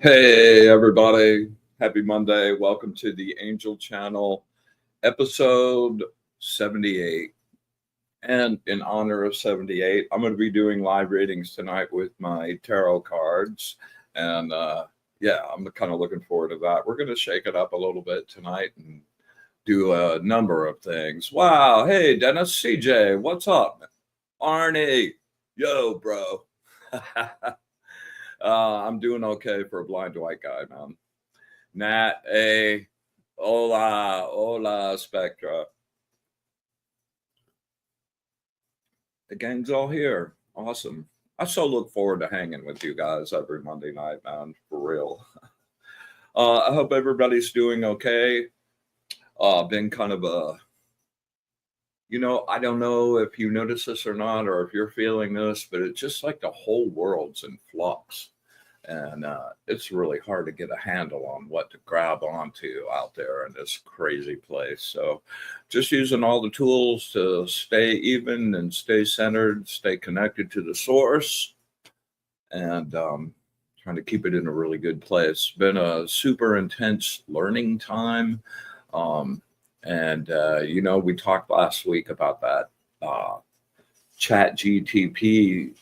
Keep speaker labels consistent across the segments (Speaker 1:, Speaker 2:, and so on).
Speaker 1: Hey, everybody. Happy Monday. Welcome to the Angel Channel, episode 78. And in honor of 78, I'm going to be doing live readings tonight with my tarot cards. And yeah, I'm kind of looking forward to that. We're going to shake it up a little bit tonight and do a number of things. Wow. Hey, Dennis, CJ, what's up? Arnie, yo, bro. I'm doing okay for a blind white guy, man. Nat, hola, Spectra. The gang's all here. Awesome. I so look forward to hanging with you guys every Monday night, man, for real. I hope everybody's doing okay. Been kind of I don't know if you notice this or not, or if you're feeling this, but it's just like the whole world's in flux. And it's really hard to get a handle on what to grab onto out there in this crazy place. So just using all the tools to stay even and stay centered, stay connected to the source, and trying to keep it in a really good place. Been a super intense learning time. We talked last week about that Chat GTP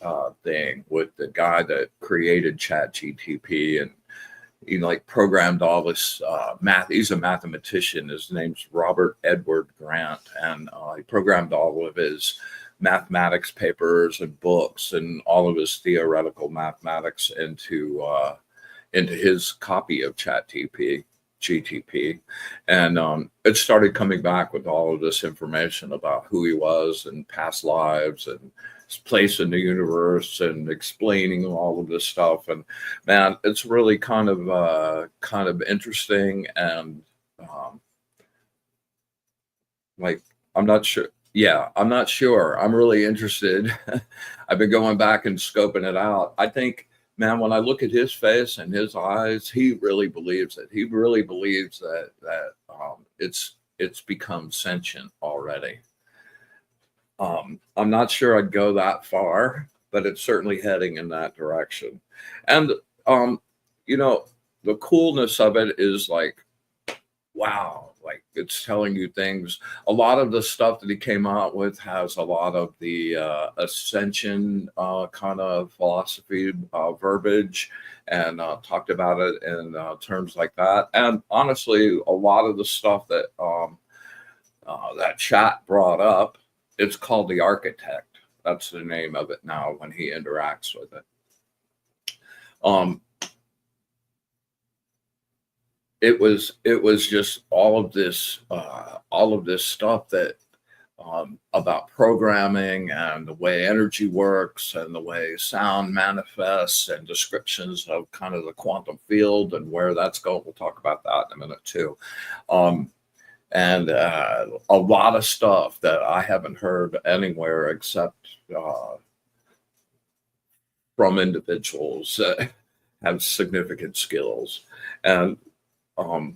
Speaker 1: thing with the guy that created Chat GTP, and he like programmed all this math. He's a mathematician. His name's Robert Edward Grant, and he programmed all of his mathematics papers and books and all of his theoretical mathematics into his copy of Chat GTP, and it started coming back with all of this information about who he was and past lives and his place in the universe, and explaining all of this stuff. And man, it's really kind of interesting, and like I'm not sure. Yeah, I'm not sure. I'm really interested. I've been going back and scoping it out. I think, man, when I look at his face and his eyes, he really believes it. He really believes that it's become sentient already. I'm not sure I'd go that far, but it's certainly heading in that direction. And the coolness of it is like, wow, like it's telling you things. A lot of the stuff that he came out with has a lot of the ascension kind of philosophy verbiage, and talked about it in terms like that. And honestly, a lot of the stuff that that chat brought up, it's called the architect. That's the name of it now when he interacts with it. It was just all of this stuff that about programming and the way energy works and the way sound manifests, and descriptions of kind of the quantum field and where that's going. We'll talk about that in a minute too. And a lot of stuff that I haven't heard anywhere except from individuals that have significant skills. And a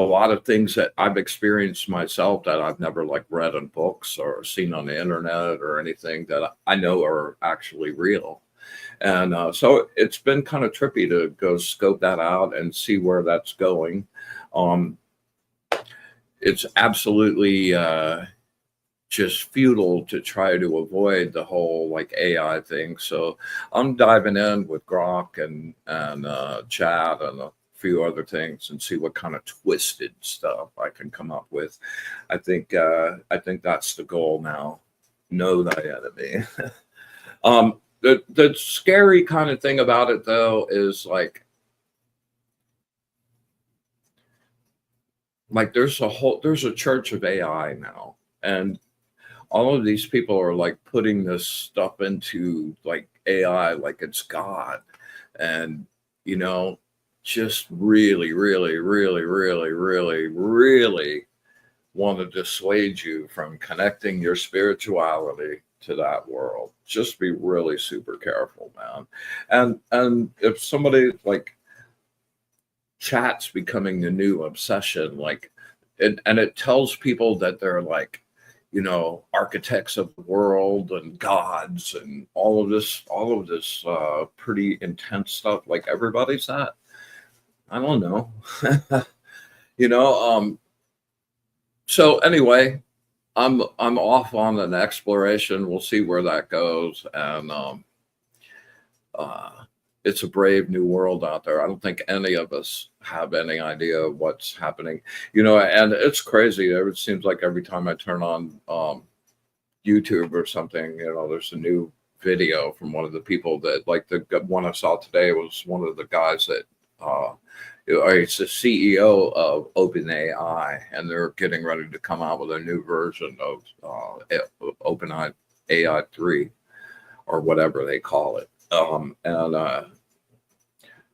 Speaker 1: lot of things that I've experienced myself that I've never like read in books or seen on the internet or anything that I know are actually real. And so it's been kind of trippy to go scope that out and see where that's going. It's absolutely just futile to try to avoid the whole like AI thing. So I'm diving in with Grok and Chat and a few other things and see what kind of twisted stuff I can come up with. I think that's the goal now. Know thy enemy. The scary kind of thing about it though is like there's a church of AI now, and all of these people are like putting this stuff into like AI like it's God, and just really, really, really, really, really, really want to dissuade you from connecting your spirituality to that world. Just be really super careful, man. And if somebody like chat's becoming the new obsession, like it tells people that they're like architects of the world and gods and all of this pretty intense stuff. Like everybody's that. I don't know. you know. So anyway, I'm off on an exploration. We'll see where that goes, and uh, it's a brave new world out there. I don't think any of us have any idea what's happening, and it's crazy. It seems like every time I turn on YouTube or something, there's a new video from one of the people that, like the one I saw today was one of the guys that it's the CEO of OpenAI, and they're getting ready to come out with a new version of OpenAI AI 3 or whatever they call it. And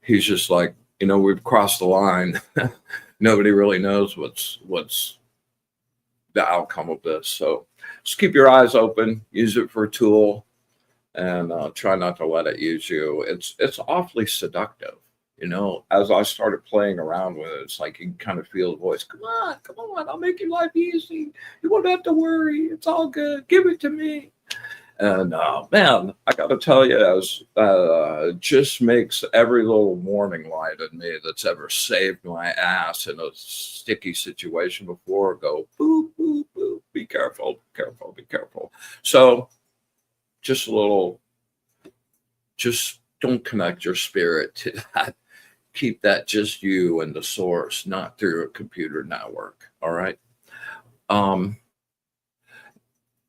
Speaker 1: he's just like, we've crossed the line. Nobody really knows what's the outcome of this. So just keep your eyes open, use it for a tool, and try not to let it use you. It's awfully seductive. As I started playing around with it, it's like you can kind of feel the voice. Come on, I'll make your life easy. You won't have to worry. It's all good. Give it to me. And man, I got to tell you, just makes every little warning light in me that's ever saved my ass in a sticky situation before go boop, boop, boop. Be careful, be careful, be careful. So just don't connect your spirit to that. Keep that just you and the source, not through a computer network. All right.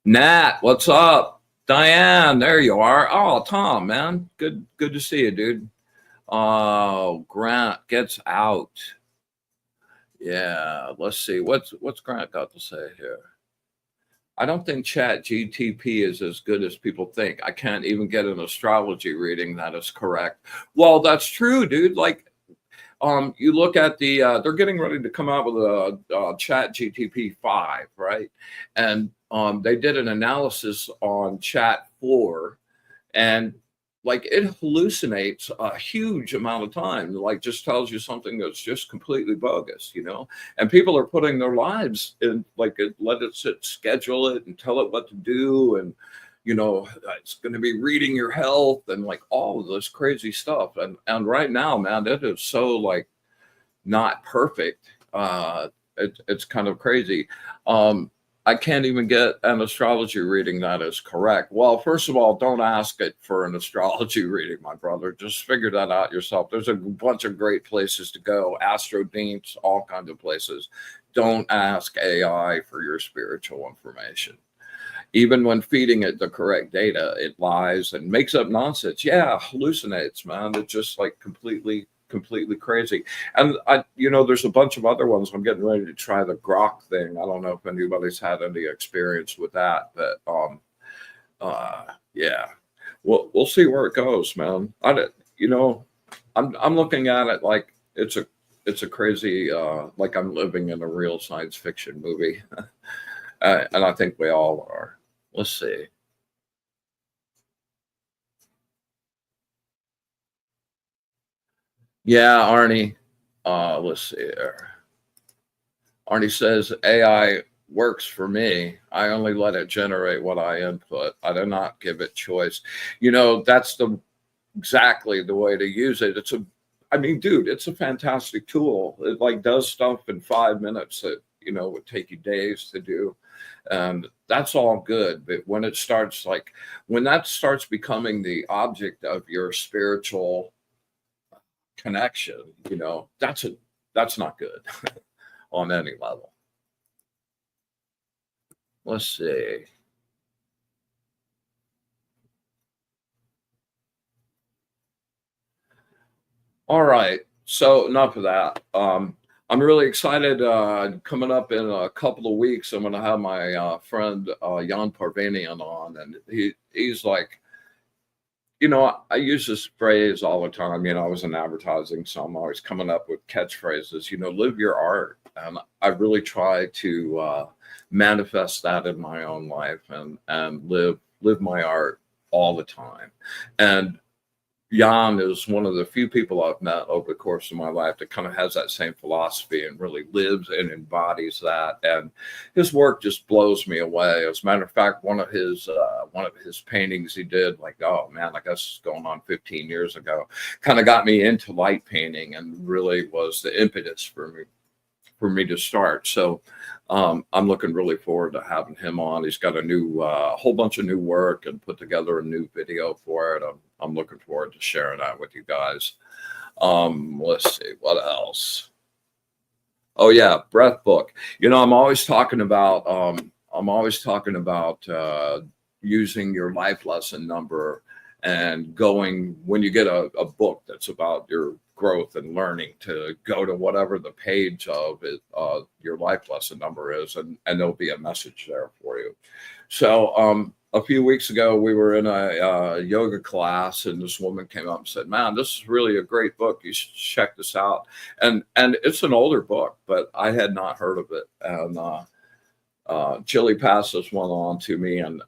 Speaker 1: Nat, what's up? Diane, there you are. Oh, Tom, man. Good to see you, dude. Oh, Grant gets out. Yeah, let's see. What's Grant got to say here? I don't think Chat GTP is as good as people think. I can't even get an astrology reading that is correct. Well, that's true, dude. Like, you look at they're getting ready to come out with a Chat GTP 5, right? And they did an analysis on Chat 4, and like it hallucinates a huge amount of time, like just tells you something that's just completely bogus, and people are putting their lives in, like let it sit, schedule it and tell it what to do. And, it's going to be reading your health and like all of this crazy stuff. And right now, man, it is so like not perfect. It's kind of crazy. I can't even get an astrology reading that is correct. Well, first of all, don't ask it for an astrology reading, my brother. Just figure that out yourself. There's a bunch of great places to go, Astrodinks, all kinds of places. Don't ask AI for your spiritual information. Even when feeding it the correct data, it lies and makes up nonsense. Yeah, hallucinates, man. It's just like completely crazy. And there's a bunch of other ones. I'm getting ready to try the Grok thing. I don't know if anybody's had any experience with that, but yeah, we'll see where it goes, man. I'm looking at it like it's a crazy, like I'm living in a real science fiction movie. And I think we all are. Let's see. Yeah, Arnie. Let's see here. Arnie says AI works for me. I only let it generate what I input. I do not give it choice. That's exactly the way to use it. Dude, it's a fantastic tool. It like does stuff in 5 minutes that would take you days to do. And that's all good. But when that starts becoming the object of your spiritual connection, that's not good on any level. Let's see. All right. So enough of that. I'm really excited. Coming up in a couple of weeks, I'm going to have my friend Jan Parvanian on, and he's like, I use this phrase all the time. I was in advertising, so I'm always coming up with catchphrases. Live your art, and I really try to manifest that in my own life and live my art all the time. And Jan is one of the few people I've met over the course of my life that kind of has that same philosophy and really lives and embodies that. And his work just blows me away. As a matter of fact, one of his paintings he did, like, oh man, I guess going on 15 years ago, kind of got me into light painting and really was the impetus for me to start. So I'm looking really forward to having him on. He's got a whole bunch of new work and put together a new video for it. I'm looking forward to sharing that with you guys. Let's see what else. Oh yeah, breath book. You know, I'm always talking about using your life lesson number and going when you get a book that's about your growth and learning to go to whatever the page of it, your life lesson number is, and there'll be a message there for you. So a few weeks ago, we were in a yoga class, and this woman came up and said, "Man, this is really a great book. You should check this out." And it's an older book, but I had not heard of it. And Chili passed this one on to me, and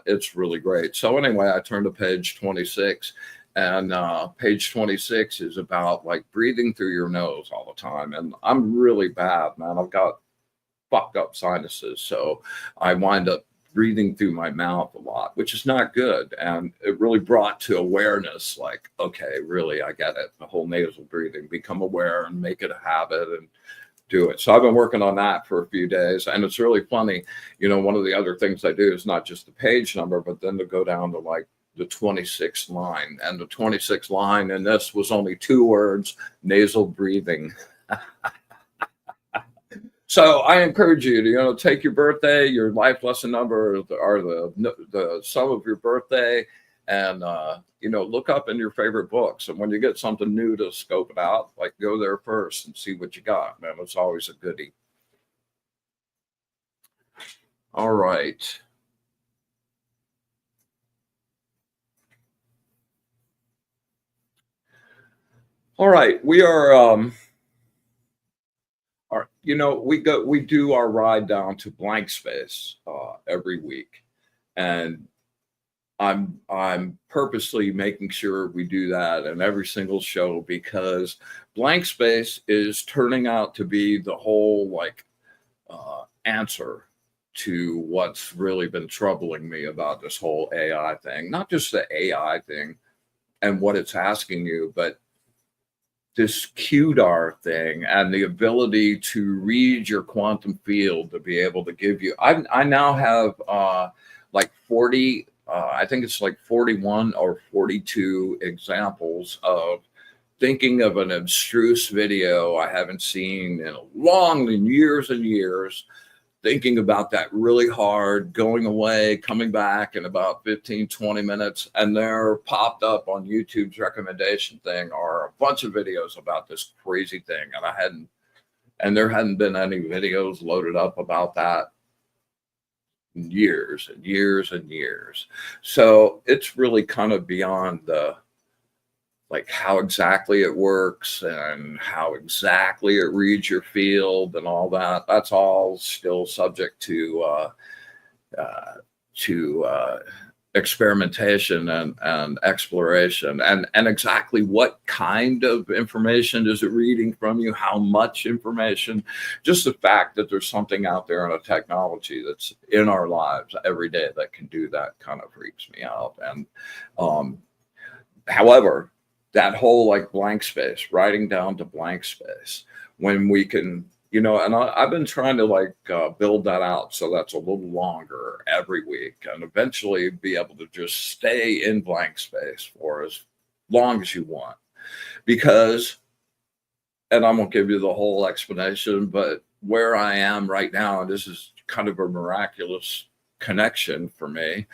Speaker 1: it's really great. So anyway, I turned to page 26, and page 26 is about like breathing through your nose all the time. And I'm really bad, man. I've got fucked up sinuses, so I wind up breathing through my mouth a lot, which is not good. And it really brought to awareness, like, okay, really, I get it. The whole nasal breathing, become aware and make it a habit and do it. So I've been working on that for a few days, and it's really funny. You know, one of the other things I do is not just the page number, but then to go down to like the 26th line, and the 26th line, and this was only 2 words: nasal breathing. So I encourage you to, you know, take your birthday, your life lesson number, or the sum of your birthday, and you know, look up in your favorite books. And when you get something new to scope it out, like go there first and see what you got. Man, it's always a goodie. All right. All right, we are you know, we do our ride down to blank space every week, and I'm purposely making sure we do that in every single show, because blank space is turning out to be the whole like answer to what's really been troubling me about this whole AI thing. Not just the AI thing and what it's asking you, but this QDAR thing and the ability to read your quantum field to be able to give you. I now have like 40, I think it's like 41 or 42 examples of thinking of an abstruse video I haven't seen in years and years, thinking about that really hard, going away, coming back in about 15, 20 minutes. And there popped up on YouTube's recommendation thing are a bunch of videos about this crazy thing. And there hadn't been any videos loaded up about that in years and years and years. So it's really kind of beyond the, like how exactly it works and how exactly it reads your field and all that. That's all still subject to experimentation and exploration, and exactly what kind of information is it reading from you, how much information. Just the fact that there's something out there in a technology that's in our lives every day that can do that kind of freaks me out. And however, that whole like blank space, writing down to blank space, when we can, you know, and I've been trying to like build that out so that's a little longer every week, and eventually be able to just stay in blank space for as long as you want. Because, and I won't give you the whole explanation, but where I am right now, and this is kind of a miraculous connection for me,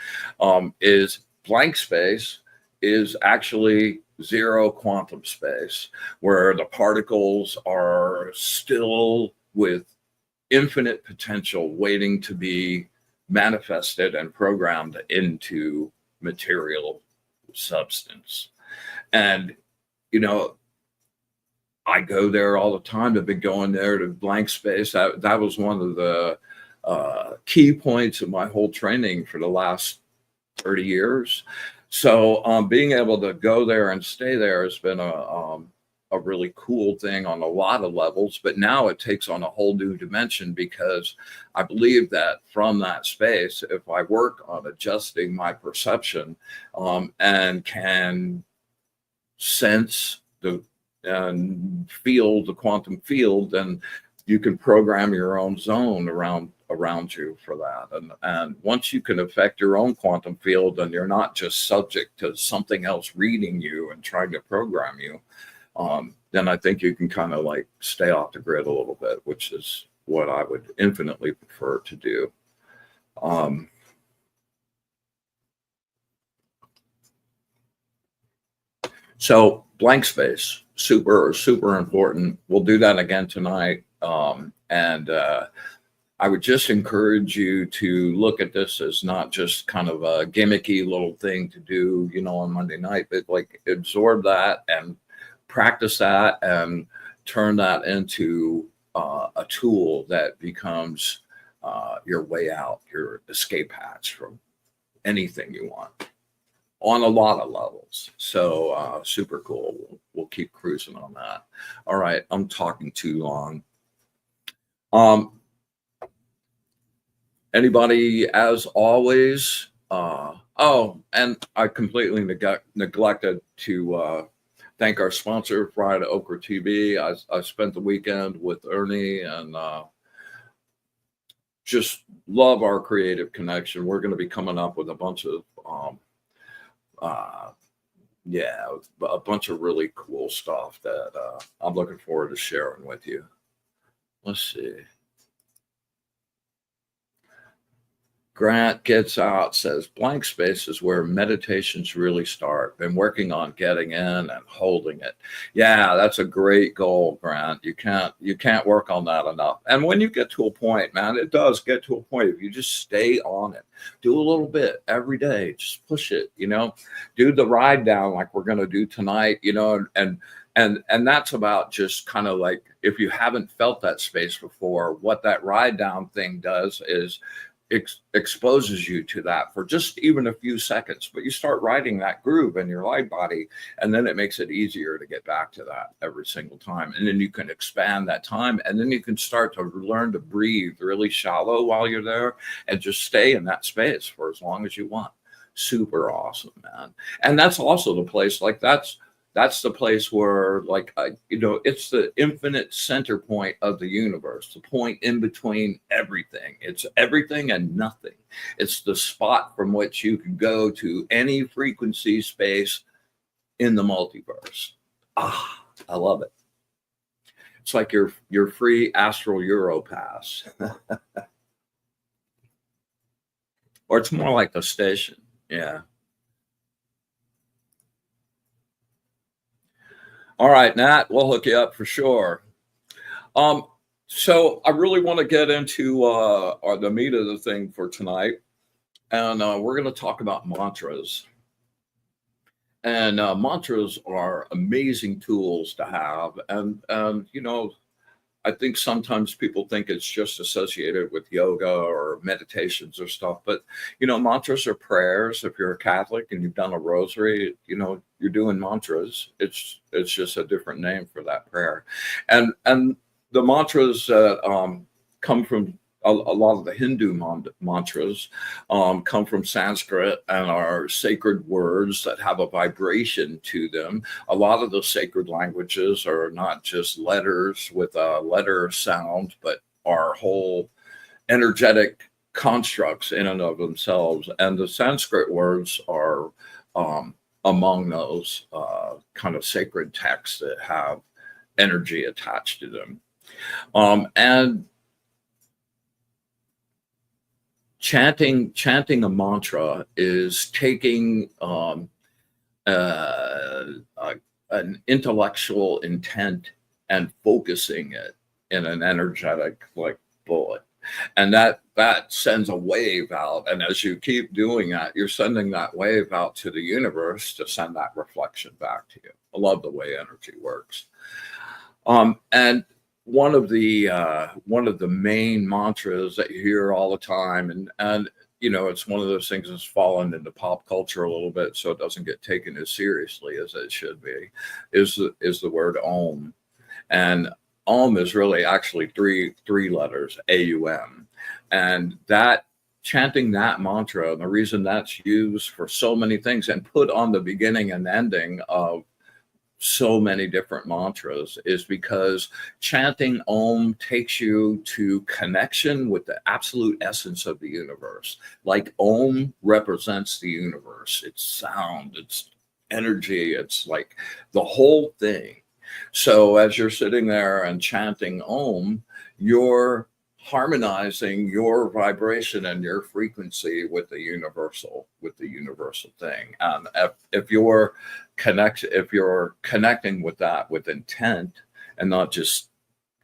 Speaker 1: is blank space is actually zero quantum space, where the particles are still with infinite potential waiting to be manifested and programmed into material substance. And, you know, I go there all the time. I've been going there to blank space. That was one of the key points of my whole training for the last 30 years. So being able to go there and stay there has been a really cool thing on a lot of levels. But now it takes on a whole new dimension, because I believe that from that space, if I work on adjusting my perception and can sense the and feel the quantum field, then you can program your own zone around you for that. And once you can affect your own quantum field, then you're not just subject to something else reading you and trying to program you. Then I think you can kind of like stay off the grid a little bit, which is what I would infinitely prefer to do. So blank space, super important. We'll do that again tonight. And I would just encourage you to look at this as not just kind of a gimmicky little thing to do, on Monday night, but like absorb that and practice that and turn that into a tool that becomes your way out, your escape hatch from anything you want on a lot of levels. So super cool. We'll keep cruising on that. All right, I'm talking too long. Anybody, as always, and I completely neglected to thank our sponsor, Fried Okra TV. I spent the weekend with Ernie and just love our creative connection. We're going to be coming up with a bunch of a bunch of really cool stuff that I'm looking forward to sharing with you. Let's see. Grant Gets Out says, blank space is where meditations really start. Been working on getting in and holding it. Yeah, that's a great goal, Grant. You can't work on that enough. And when you get to a point, man, it does get to a point. If you just stay on it, do a little bit every day, just push it, do the ride down like we're going to do tonight, and that's about just kind of like, if you haven't felt that space before, what that ride down thing does is exposes you to that for just even a few seconds, but you start riding that groove in your light body, and then it makes it easier to get back to that every single time. And then you can expand that time, and then you can start to learn to breathe really shallow while you're there and just stay in that space for as long as you want. Super awesome, man. And that's also the place, like that's the place where, like, it's the infinite center point of the universe, the point in between everything. It's everything and nothing. It's the spot from which you can go to any frequency space in the multiverse. I love it. It's like your free astral Euro pass. Or it's more like the station. Yeah. All right, Nat, we'll hook you up for sure. So I really want to get into the meat of the thing for tonight. And we're going to talk about mantras. And mantras are amazing tools to have. And I think sometimes people think it's just associated with yoga or meditations or stuff, but mantras are prayers. If you're a Catholic and you've done a rosary, you're doing mantras. It's just a different name for that prayer. And the mantras that come from a lot of the Hindu mantras come from Sanskrit and are sacred words that have a vibration to them. A lot of the sacred languages are not just letters with a letter sound, but are whole energetic constructs in and of themselves. And the Sanskrit words are among those kind of sacred texts that have energy attached to them. And chanting a mantra is taking an intellectual intent and focusing it in an energetic like bullet, and that sends a wave out. And as you keep doing that, you're sending that wave out to the universe to send that reflection back to you. I love the way energy works. And one of the main mantras that you hear all the time, and it's one of those things that's fallen into pop culture a little bit, so it doesn't get taken as seriously as it should be, is the word Om. And Om is really actually three letters, AUM. And that chanting that mantra, and the reason that's used for so many things and put on the beginning and ending of so many different mantras, is because chanting Om takes you to connection with the absolute essence of the universe. Like Om represents the universe, it's sound, it's energy, it's like the whole thing. So as you're sitting there and chanting Om, you're harmonizing your vibration and your frequency with the universal thing. And if you're connecting with that with intent and not just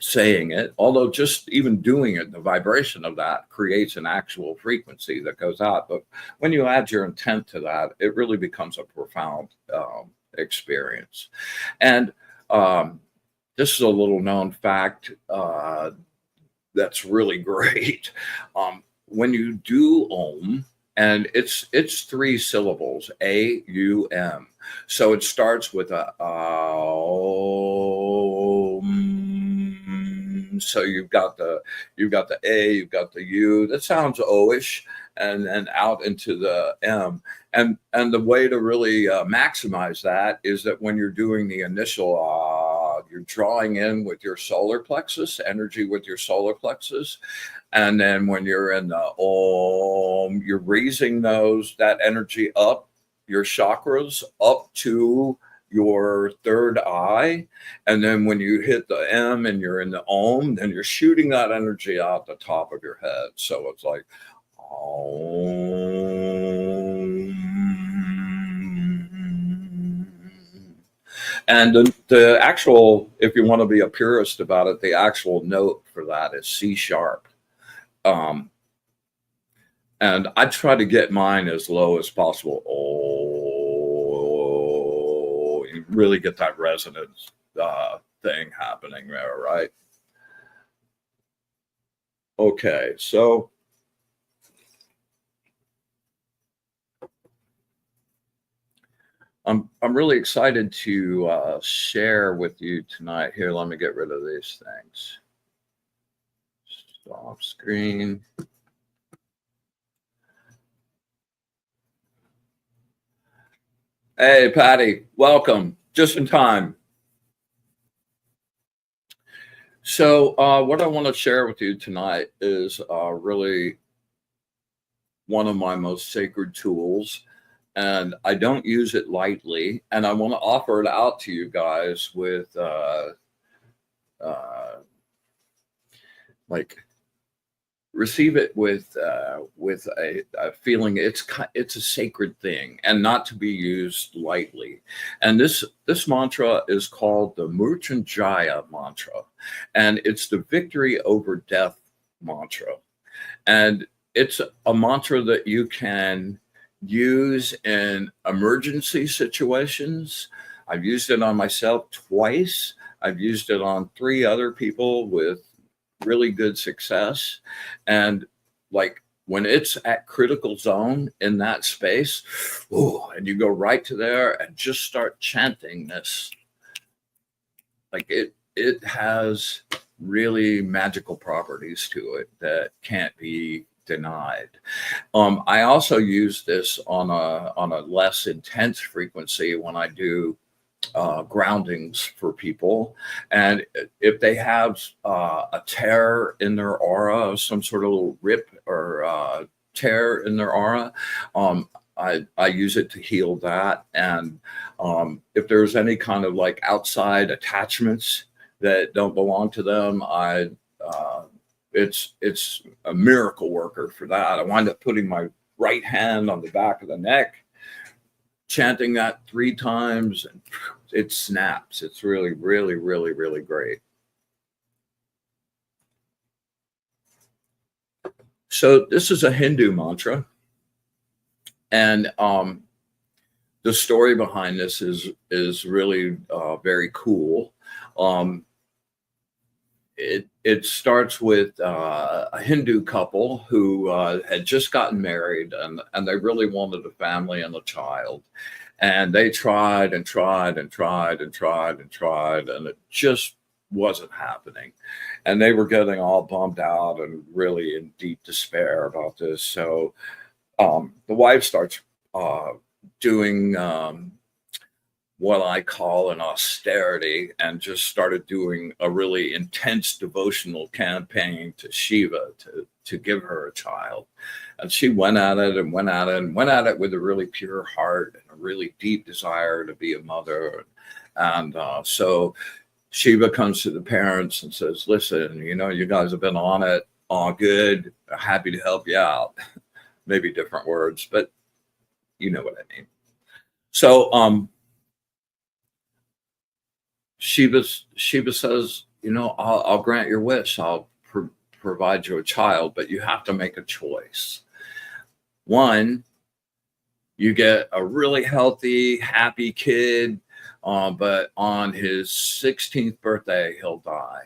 Speaker 1: saying it, although just even doing it, the vibration of that creates an actual frequency that goes out. But when you add your intent to that, it really becomes a profound experience. And this is a little known fact that's really great. When you do Om, and it's 3 syllables, AUM. So it starts with a Om. So you've got the A, you've got the U. That sounds O-ish, and then out into the M. And the way to really maximize that is that when you're doing the initial you're drawing in with your solar plexus, energy with your solar plexus. And then when you're in the Om, you're raising that energy up, your chakras up to your third eye. And then when you hit the M and you're in the Om, then you're shooting that energy out the top of your head. So it's like Om. And the actual, if you want to be a purist about it, the actual note for that is C sharp. And I try to get mine as low as possible. Oh, you really get that resonance thing happening there, right? Okay, so I'm really excited to share with you tonight. Here, let me get rid of these things. Stop screen. Hey, Patty, welcome. Just in time. So what I want to share with you tonight is really one of my most sacred tools. And I don't use it lightly, and I want to offer it out to you guys with like receive it with a feeling it's a sacred thing and not to be used lightly. And this mantra is called the Mrutyunjaya mantra, and it's the victory over death mantra. And it's a mantra that you can use in emergency situations. I've used it on myself twice. I've used it on 3 other people with really good success. And like when it's at critical zone in that space, and you go right to there and just start chanting this, like it has really magical properties to it that can't be denied. I also use this on a less intense frequency when I do groundings for people, and if they have a tear in their aura, some sort of little rip or tear in their aura, I use it to heal that. And if there's any kind of like outside attachments that don't belong to them, it's a miracle worker for that. I wind up putting my right hand on the back of the neck, chanting that 3 times, and it snaps. It's really, really, really, really great. So this is a Hindu mantra, and the story behind this is really very cool. It starts with a Hindu couple who had just gotten married, and they really wanted a family and a child. And they tried and tried and tried and tried and tried, and it just wasn't happening. And they were getting all bummed out and really in deep despair about this. So the wife starts uh, doing what I call an austerity, and just started doing a really intense devotional campaign to Shiva to give her a child. And she went at it and went at it and went at it with a really pure heart and a really deep desire to be a mother. And so Shiva comes to the parents and says, listen, you guys have been on it, all good, happy to help you out. Maybe different words, but you know what I mean. So Shiva says, I'll grant your wish. I'll provide you a child, but you have to make a choice. One, you get a really healthy, happy kid, but on his 16th birthday, he'll die.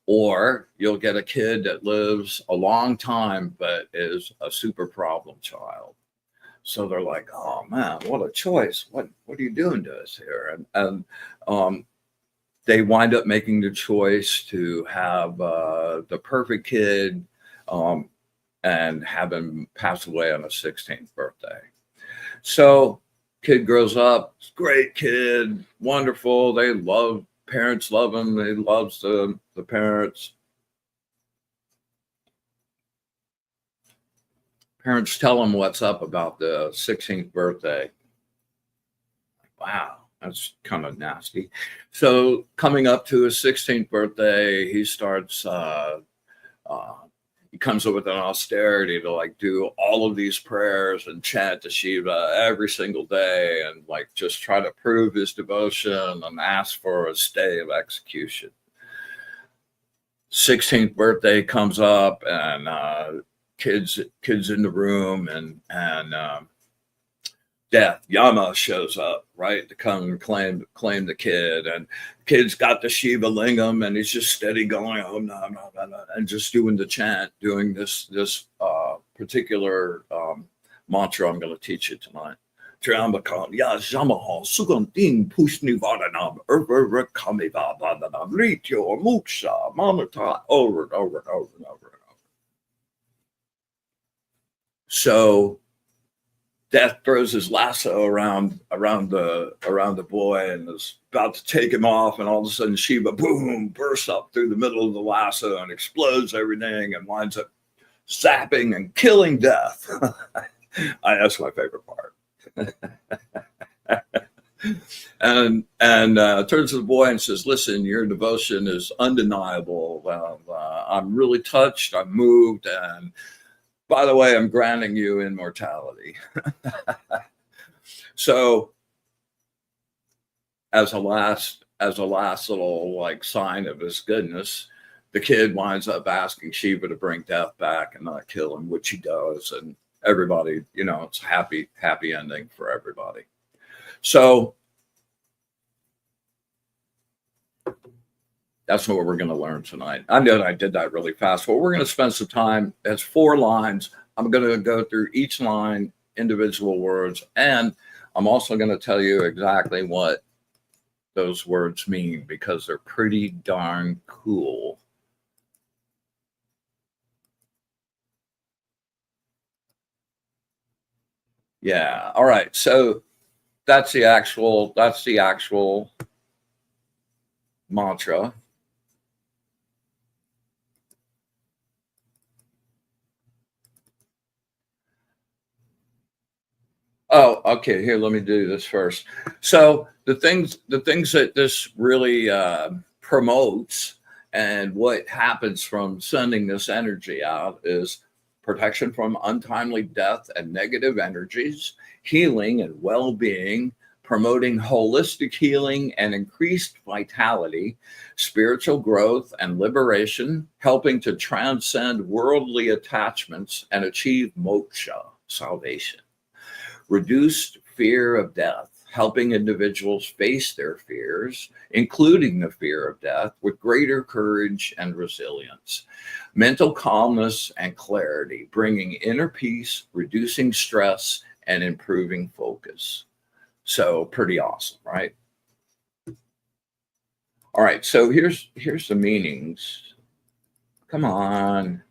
Speaker 1: Or you'll get a kid that lives a long time, but is a super problem child. So they're like, oh man, what a choice. What are you doing to us here? And they wind up making the choice to have the perfect kid, and have him pass away on his 16th birthday. So kid grows up, great kid, wonderful. Parents love him. He loves the parents. Parents tell him what's up about the 16th birthday. Wow. That's kind of nasty. So coming up to his 16th birthday, he starts, he comes up with an austerity to like do all of these prayers and chant to Shiva every single day, and like just try to prove his devotion and ask for a stay of execution. 16th birthday comes up, and kids in the room, and death, Yama shows up, right, to come and claim the kid. And the kid's got the Shiva lingam, and he's just steady going, oh no, no, no, no, and just doing the chant, doing this particular mantra I'm going to teach you tonight. Triambakam, ya Jamaha, Sugantin, Pushnivadanam, Urvakamivadana, Rityo, Muksha, Mamata, over and over and over and over and over. So Death throws his lasso around the boy and is about to take him off, and all of a sudden Shiva, boom, bursts up through the middle of the lasso and explodes everything and winds up zapping and killing Death. That's my favorite part. and turns to the boy and says, listen, your devotion is undeniable. I'm really touched, I'm moved, and by the way, I'm granting you immortality. So as a last little like sign of his goodness, the kid winds up asking Shiva to bring Death back and not kill him, which he does. And everybody, it's a happy ending for everybody. So that's what we're going to learn tonight. I know I did that really fast. Well, we're going to spend some time. It's 4 lines. I'm going to go through each line, individual words, and I'm also going to tell you exactly what those words mean, because they're pretty darn cool. Yeah. All right. So that's the actual mantra. Oh, okay. Here, let me do this first. So the things that this really promotes, and what happens from sending this energy out, is protection from untimely death and negative energies, healing and well-being, promoting holistic healing and increased vitality, spiritual growth and liberation, helping to transcend worldly attachments and achieve moksha, salvation. Reduced fear of death, helping individuals face their fears, including the fear of death, with greater courage and resilience. Mental calmness and clarity, bringing inner peace, reducing stress, and improving focus. So pretty awesome, right? All right, so here's the meanings. Come on.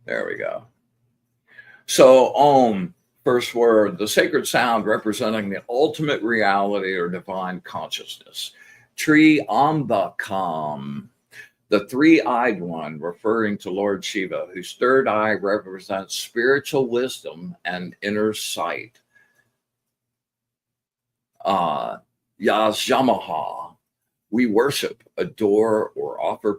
Speaker 1: There we go. So first word, the sacred sound representing the ultimate reality or divine consciousness. Triambakam, the three-eyed one, referring to Lord Shiva, whose third eye represents spiritual wisdom and inner sight. Yajamaha, we worship, adore, or offer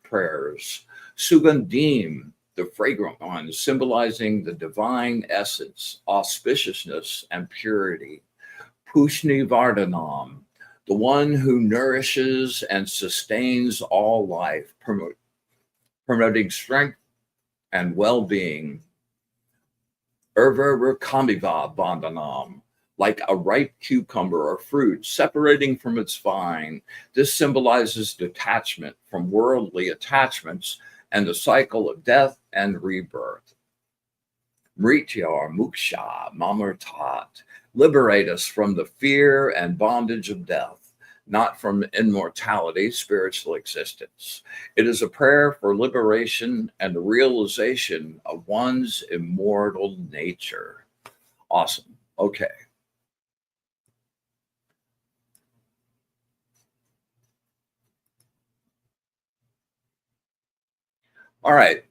Speaker 1: prayers. Sugandim, the fragrant one, symbolizing the divine essence, auspiciousness, and purity. Pushni Vardhanam, the one who nourishes and sustains all life, promoting strength and well-being. Urvarakamiva Bandhanam, like a ripe cucumber or fruit separating from its vine. This symbolizes detachment from worldly attachments and the cycle of death and rebirth. Mrityar Muksha Mamartat, liberate us from the fear and bondage of death, not from immortality, spiritual existence. It is a prayer for liberation and the realization of one's immortal nature. Awesome. Okay. All right,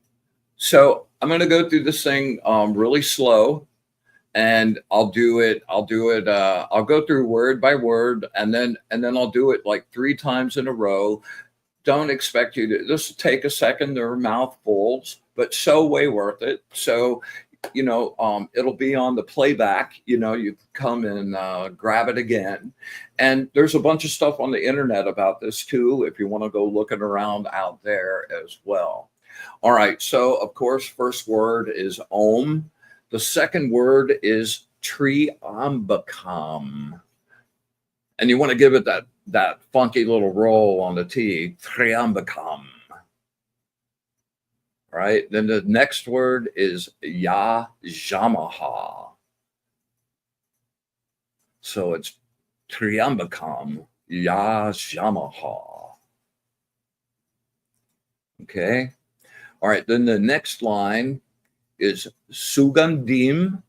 Speaker 1: so I'm going to go through this thing really slow, and I'll go through word by word, and then I'll do it like 3 times in a row. Don't expect you to. This will take a second. There are mouthfuls, but so way worth it. So, it'll be on the playback. You can come and grab it again. And there's a bunch of stuff on the internet about this too, if you want to go looking around out there as well. All right, so of course, first word is Om. The second word is Triambakam. And you want to give it that funky little roll on the T, Triambakam. Right, then the next word is Yajamaha. So it's Triambakam, Yajamaha. Okay. All right, then the next line is Sugandim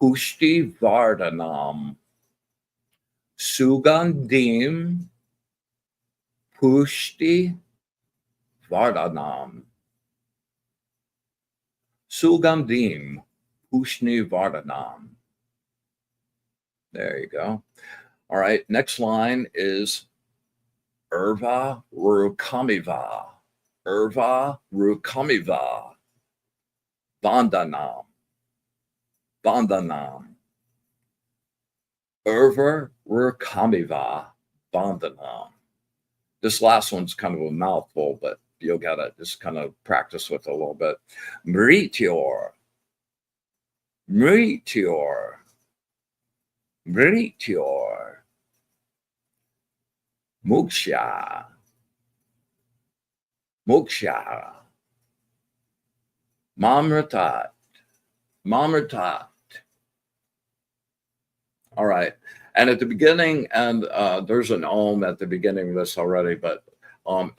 Speaker 1: Pushti Vardhanam. Sugandim Pushti Vardhanam. Sugandim Pushti Vardhanam. There you go. All right, next line is Urva Rukamiva. Urva Rukamiva Bandhanam. Bandhanam. Urva Rukamiva Bandhanam. This last one's kind of a mouthful, but you'll gotta just kind of practice with it a little bit. Mrityar. Mrityar. Mrityar. Muksha. Muksha. Mamratat. Mamratat. All right. And at the beginning, and there's an Om at the beginning of this already, but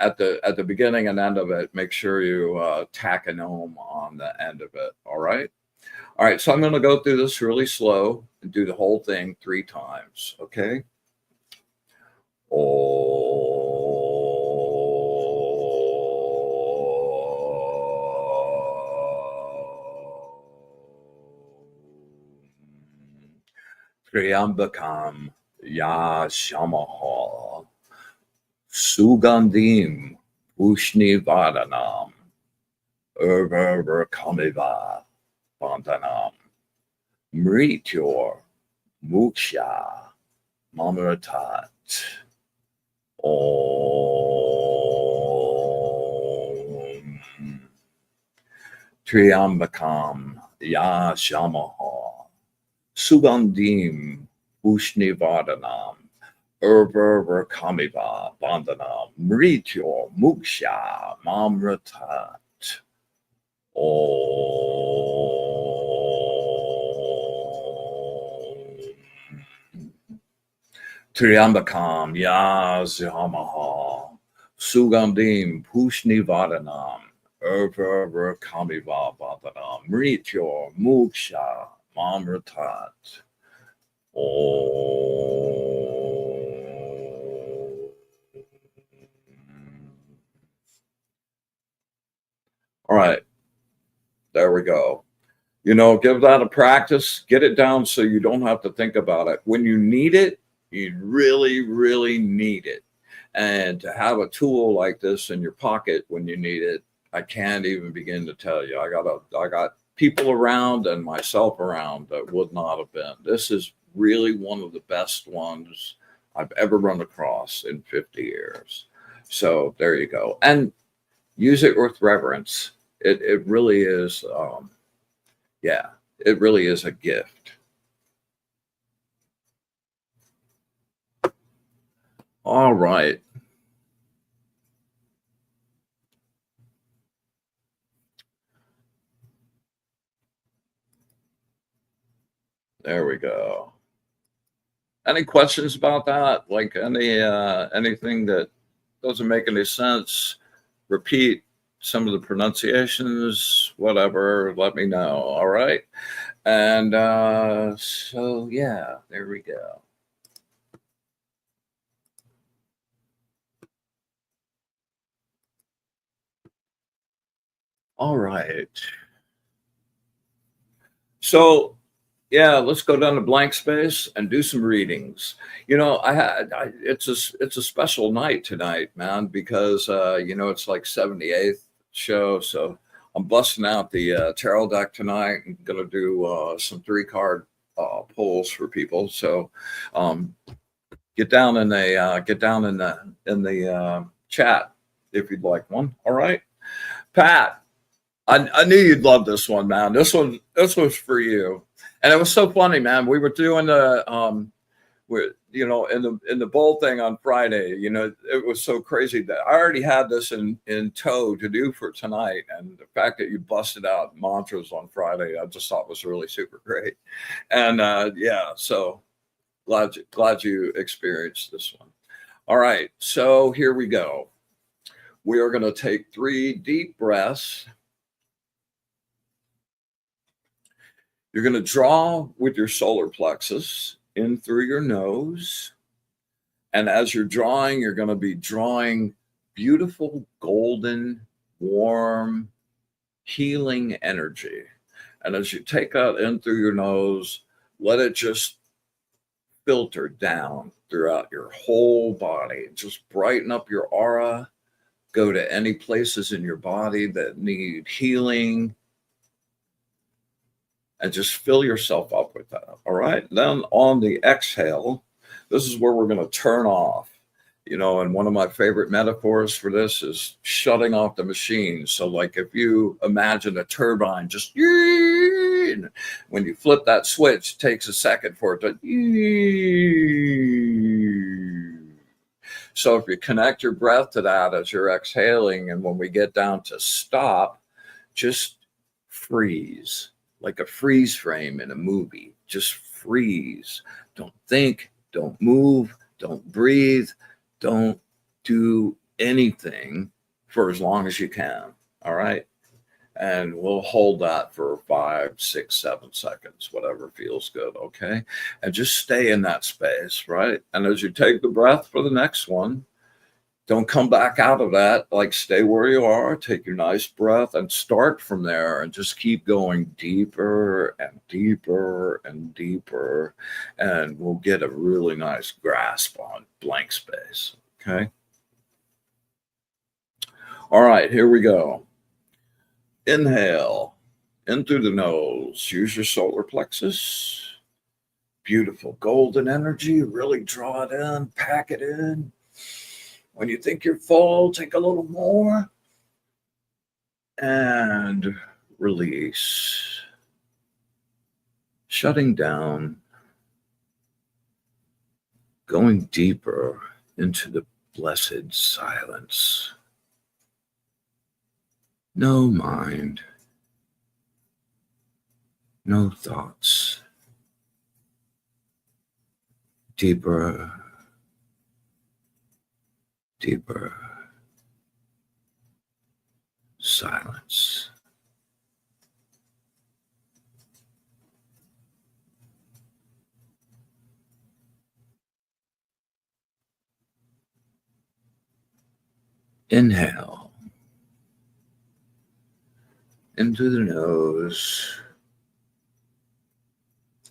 Speaker 1: at the beginning and end of it, make sure you tack an Om on the end of it. All right. All right. So I'm going to go through this really slow and do the whole thing 3 times. Okay. Triambakam Yajamaha. Sugandim Pushni Vardhanam. Urva Kamiva Bandhanam. Mrityur Muksha Mamratat. Om. Triambakam Ya Shamaha Sugandim Ushnivardhanam Urva Kamiva Bandhanam Mrityo Muksha Mamratat. Triambakam Yazamaha Sugandim Pushnivardhanam Urva Kamiva Bandhanam Mrityo Muksha Mamratat. All right, there we go. Give that a practice, get it down so you don't have to think about it. When you need it, you really, really need it. And to have a tool like this in your pocket when you need it, I can't even begin to tell you. I got people around and myself around that would not have been. This is really one of the best ones I've ever run across in 50 years. So there you go. And use it with reverence. It really is, yeah, it really is a gift. All right. There we go. Any questions about that? Like anything that doesn't make any sense? Repeat some of the pronunciations, whatever, let me know. All right. And so, yeah, there we go. All right. So, yeah, let's go down to blank space and do some readings. It's a special night tonight, man, because it's like 78th show, so I'm busting out the tarot deck tonight and gonna do some 3-card pulls for people. So get down in the chat if you'd like one. All right, Pat. I knew you'd love this one, man. This was for you, and it was so funny, man. We were doing the in the bowl thing on Friday. It was so crazy that I already had this in tow to do for tonight, and the fact that you busted out mantras on Friday, I just thought was really super great. And yeah, so glad you experienced this one. All right, so here we go. We are going to take 3 deep breaths. You're going to draw with your solar plexus in through your nose. And as you're drawing, you're going to be drawing beautiful, golden, warm, healing energy. And as you take that in through your nose, let it just filter down throughout your whole body. Just brighten up your aura. Go to any places in your body that need healing. And just fill yourself up with that. All right. Then on the exhale, this is where we're going to turn off. And one of my favorite metaphors for this is shutting off the machine. So, like if you imagine a turbine, just when you flip that switch, it takes a second for it to. So, if you connect your breath to that as you're exhaling, and when we get down to stop, just freeze. Like a freeze frame in a movie. Just freeze. Don't think, don't move, don't breathe, don't do anything for as long as you can. All right. And we'll hold that for 5, 6, 7 seconds, whatever feels good. Okay. And just stay in that space. Right. And as you take the breath for the next one, don't come back out of that. Like stay where you are, take your nice breath and start from there and just keep going deeper and deeper and deeper. And we'll get a really nice grasp on blank space. Okay. All right, here we go. Inhale in through the nose. Use your solar plexus. Beautiful golden energy. Really draw it in, pack it in. When you think you're full, take a little more and release, shutting down, going deeper into the blessed silence. No mind, no thoughts. Deeper, deeper silence. Inhale into the nose.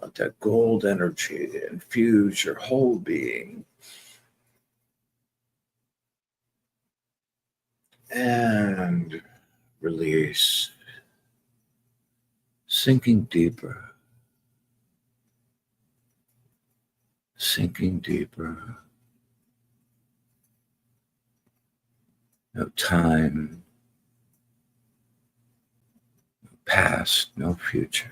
Speaker 1: Let that gold energy infuse your whole being. And release, sinking deeper, sinking deeper. No time, no past, no future.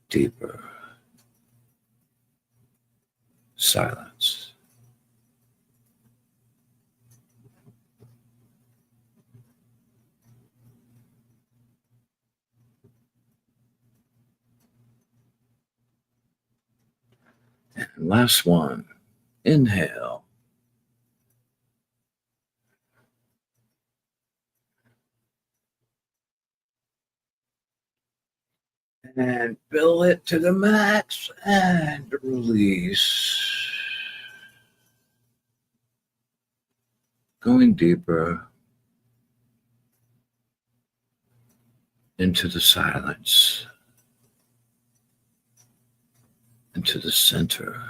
Speaker 1: Deeper silence. And last one, inhale. And fill it to the max and release. Going deeper into the silence, into the center.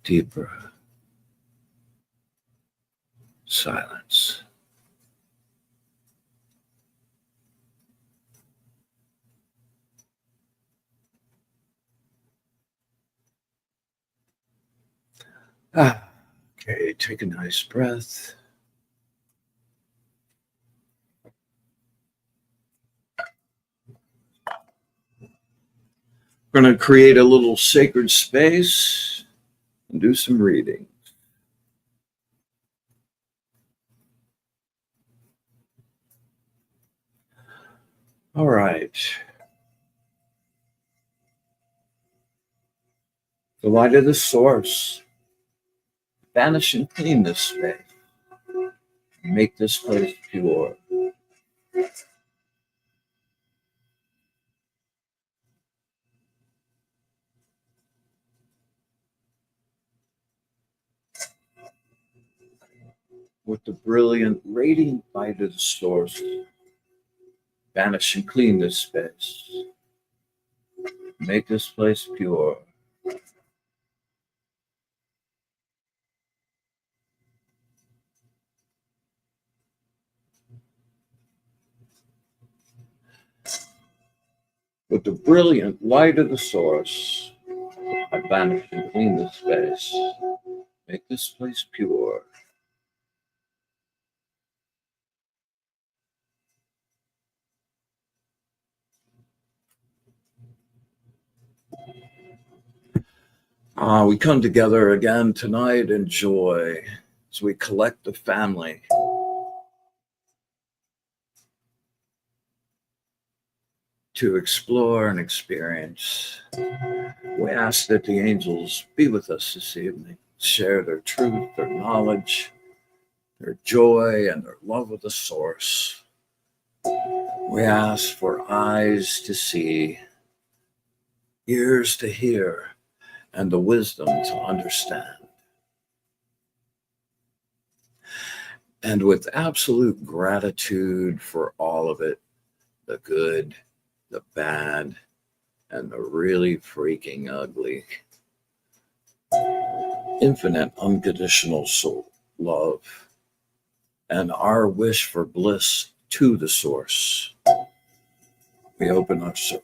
Speaker 1: Deeper silence. Okay, take a nice breath. We're going to create a little sacred space and do some reading. All right. The light of the source, banish and clean this space. Make this place pure. With the brilliant, radiant light of the source, banish and clean this space. Make this place pure. With the brilliant light of the source, I banish and clean this space. Make this place pure. We come together again tonight in joy as we collect the family. To explore and experience. We ask that the angels be with us this evening, share their truth, their knowledge, their joy, and their love of the source. We ask for eyes to see, ears to hear, and the wisdom to understand. And with absolute gratitude for all of it, the good, the bad, and the really freaking ugly. Infinite unconditional soul love and our wish for bliss to the source. We open our circle.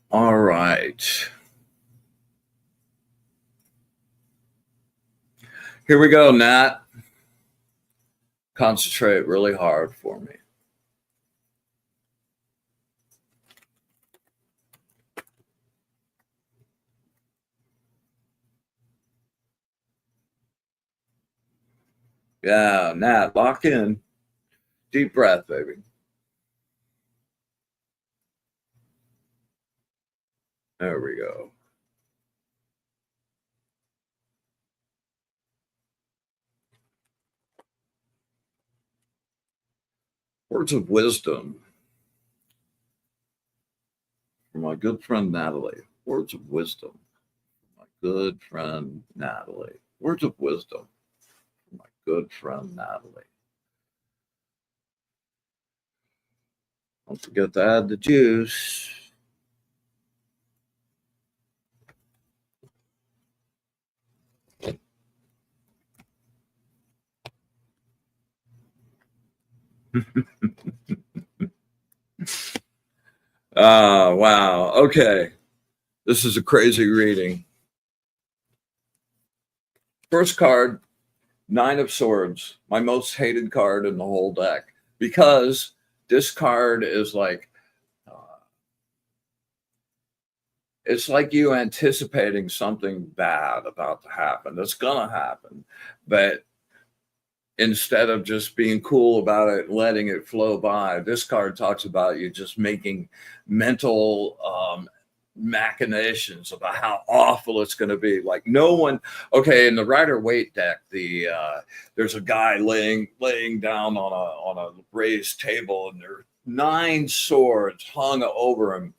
Speaker 1: All right. Here we go, Nat. Concentrate really hard for me. Yeah, Nat, lock in. Deep breath, baby. There we go. Words of wisdom from my good friend Natalie. Words of wisdom from my good friend Natalie. Words of wisdom from my good friend Natalie. Don't forget to add the juice. Wow. Okay. This is a crazy reading. First card, Nine of Swords, my most hated card in the whole deck, because this card is like, uh, it's like you anticipating something bad about to happen. That's going to happen. But instead of just being cool about it, letting it flow by, this card talks about you just making mental machinations about how awful it's going to be. Like no one, okay, in the Rider Waite deck, there's a guy laying down on a raised table, and there are nine swords hung over him,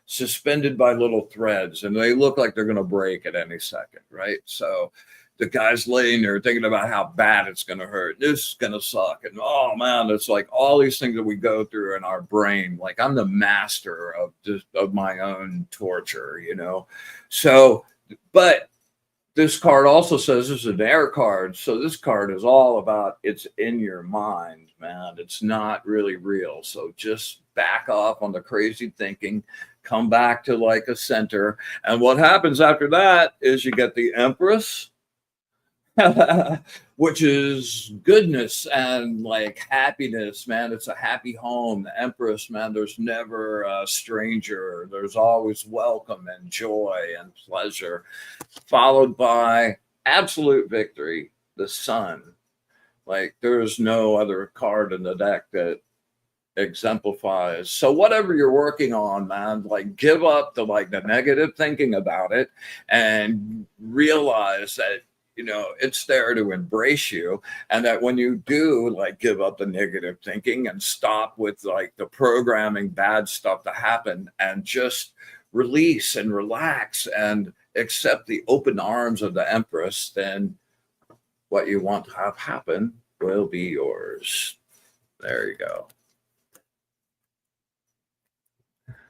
Speaker 1: suspended by little threads, and they look like they're going to break at any second, right? So the guy's laying there thinking about how bad it's going to hurt. This is going to suck. And oh man, it's like all these things that we go through in our brain. Like I'm the master of my own torture, you know? So, but this card also says this is an air card. So this card is all about it's in your mind, man. It's not really real. So just back off on the crazy thinking, come back to like a center. And what happens after that is you get the Empress, which is goodness and like happiness, man. It's a happy home. The Empress, man, there's never a stranger. There's always welcome and joy and pleasure, followed by absolute victory, the Sun. Like there's no other card in the deck that exemplifies. So whatever you're working on, man, like give up the negative thinking about it and realize that it's there to embrace you, and that when you do like give up the negative thinking and stop with like the programming bad stuff to happen and just release and relax and accept the open arms of the Empress, then what you want to have happen will be yours. There you go.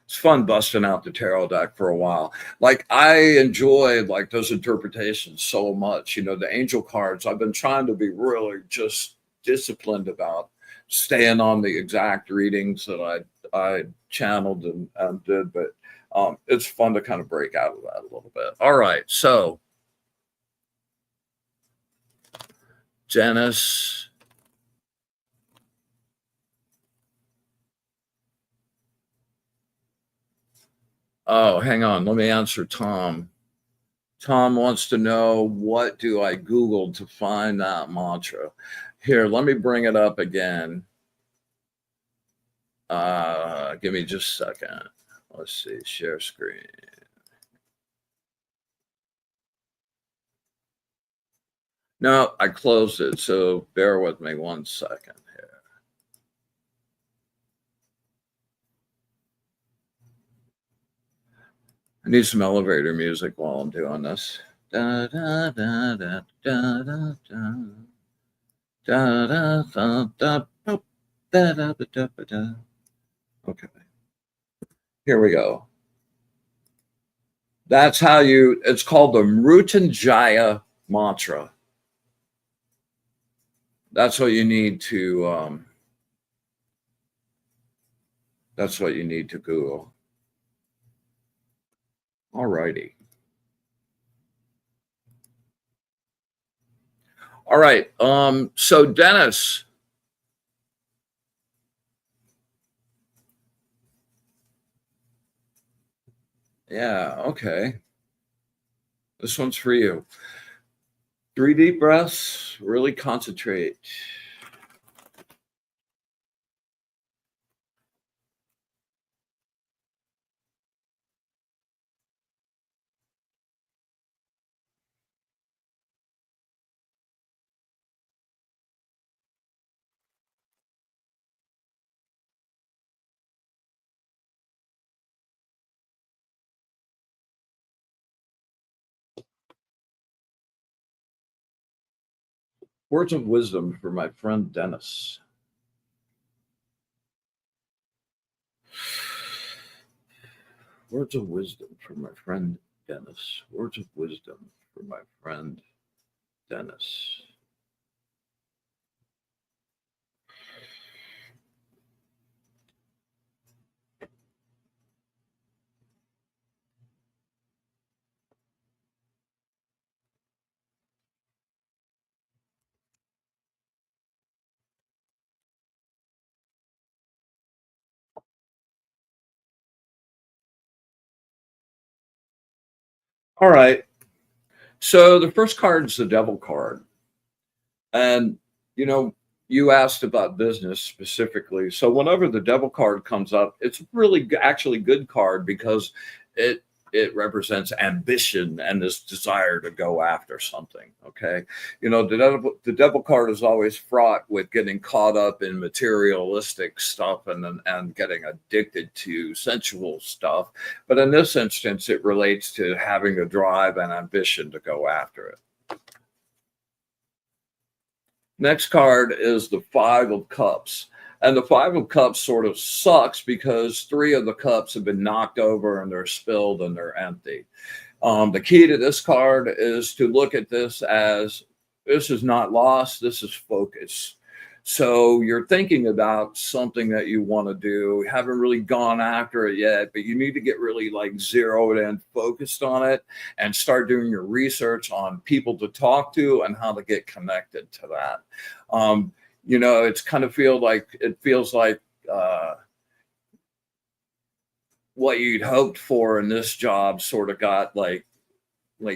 Speaker 1: It's fun busting out the tarot deck for a while. Like I enjoy like those interpretations so much. The angel cards, I've been trying to be really just disciplined about staying on the exact readings that I channeled and did, but it's fun to kind of break out of that a little bit. All right, so Janice. Oh, hang on. Let me answer Tom. Tom wants to know, what do I Google to find that mantra? Here, let me bring it up again. Give me just a second. Let's see, share screen. No, I closed it, so bear with me 1 second here. I need some elevator music while I'm doing this. Da, da, da, da, da, da, da. Da, da, da, da, da, da, da, da, da. Okay. Here we go. That's how it's called the Mrutyunjaya mantra. That's what you need to, that's what you need to Google. All righty. All right. So Dennis, yeah, okay. This one's for you. 3 deep breaths, really concentrate. Words of wisdom for my friend Dennis. Words of wisdom for my friend Dennis. Words of wisdom for my friend Dennis. All right. So the first card is the devil card. And, you know, you asked about business specifically. So whenever the devil card comes up, it's really actually good card because it it represents ambition and this desire to go after something. Okay. The devil card is always fraught with getting caught up in materialistic stuff and getting addicted to sensual stuff. But in this instance, it relates to having a drive and ambition to go after it. Next card is the Five of Cups. And the Five of Cups sort of sucks because three of the cups have been knocked over and they're spilled and they're empty. The key to this card is to look at this as this is not lost, this is focus. So you're thinking about something that you want to do, you haven't really gone after it yet, but you need to get really like zeroed in, focused on it, and start doing your research on people to talk to and how to get connected to that. Um, it's kind of it feels like uh, what you'd hoped for in this job sort of got like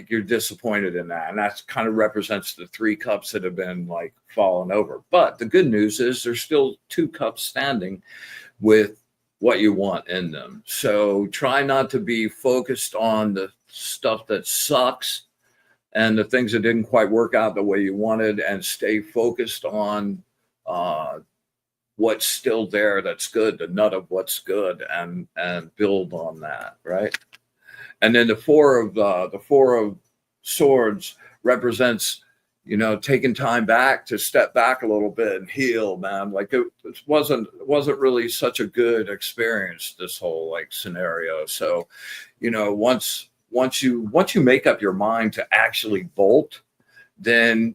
Speaker 1: you're disappointed in that, and that's kind of represents the three cups that have been like fallen over. But the good news is there's still two cups standing with what you want in them. So try not to be focused on the stuff that sucks and the things that didn't quite work out the way you wanted, and stay focused on uh, what's still there that's good, the nut of what's good, and build on that, right? And then the four of swords represents taking time back to step back a little bit and heal, man. Like it wasn't really such a good experience, this whole like scenario. So once you make up your mind to actually bolt, then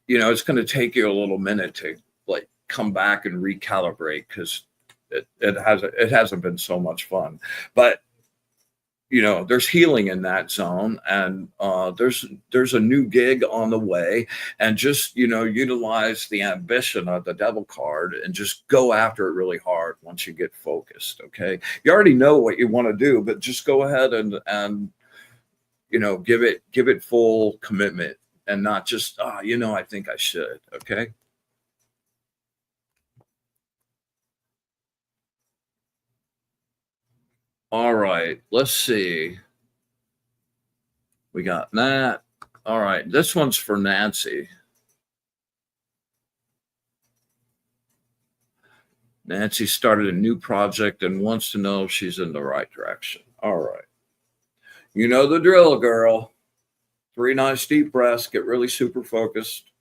Speaker 1: it's going to take you a little minute to like come back and recalibrate, because it hasn't been so much fun. But there's healing in that zone, and there's a new gig on the way, and just utilize the ambition of the devil card and just go after it really hard once you get focused. Okay, you already know what you want to do, but just go ahead and give it full commitment, and not just I think I should. Okay. All right, let's see. We got that. All right, this one's for Nancy. Nancy started a new project and wants to know if she's in the right direction. All right. You know the drill, girl. 3 nice deep breaths, get really super focused.